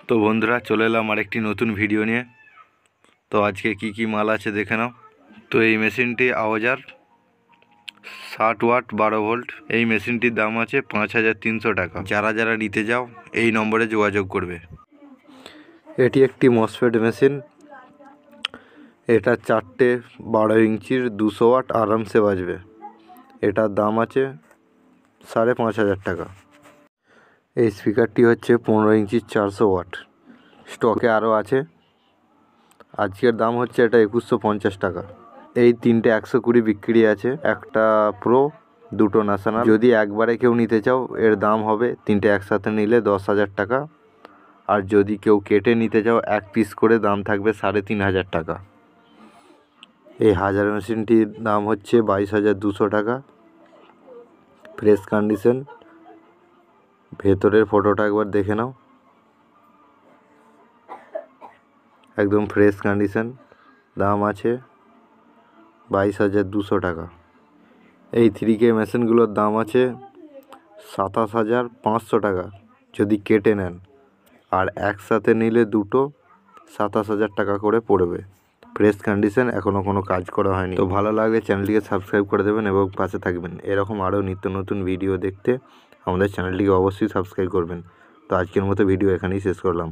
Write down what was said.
তো বন্ধুরা চলে এলাম আরেকটি নতুন ভিডিও নিয়ে। তো আজকে কি মাল আছে দেখে নাও। তো এই মেশিনটি আওয়াজার 60 ওয়াট 12 ভোল্ট। এই মেশিনটির দাম আছে 5300 টাকা। যারা যারা নিতে যাও এই নম্বরে যোগাযোগ করবে। এটি একটি মসফেট মেশিন। এটা 4টে 12 ইঞ্চির 200 ওয়াট আরামসে বাজবে। এটার দাম আছে 5500 টাকা। এই স্পিকারটি হচ্ছে 15 ইঞ্চির 400 ওয়াট। স্টকে আরও আছে। আজকের দাম হচ্ছে এটা 2150 টাকা। এই তিনটে 120 বিক্রি আছে, একটা প্রো, দুটো ন্যাশনাল। যদি একবারে কেউ নিতে চাও এর দাম হবে, তিনটে একসাথে নিলে 10,000 টাকা। আর যদি কেউ কেটে নিতে চাও এক পিস করে দাম থাকবে 3500 টাকা। এই হাজার মেশিনটির দাম হচ্ছে 22,200 টাকা। Fresh condition. ভেতরের ফটোটা একবার দেখে নাও, একদম ফ্রেশ কন্ডিশন। দাম আছে 22,200 টাকা। এই 3K মেশিনগুলোর দাম আছে 27,500 টাকা যদি কেটে নেন, আর একসাথে নিলে দুটো 27,000 টাকা করে পড়বে। ফ্রেশ কন্ডিশন, এখনও কোনো কাজ করা হয়নি। তো ভালো লাগলে চ্যানেলটিকে সাবস্ক্রাইব করে দেবেন এবং পাশে থাকবেন। এরকম আরও নিত্য নতুন ভিডিও দেখতে আমাদের চ্যানেলটিকে অবশ্যই সাবস্ক্রাইব করবেন। তো আজকের মতো ভিডিও এখানেই শেষ করলাম।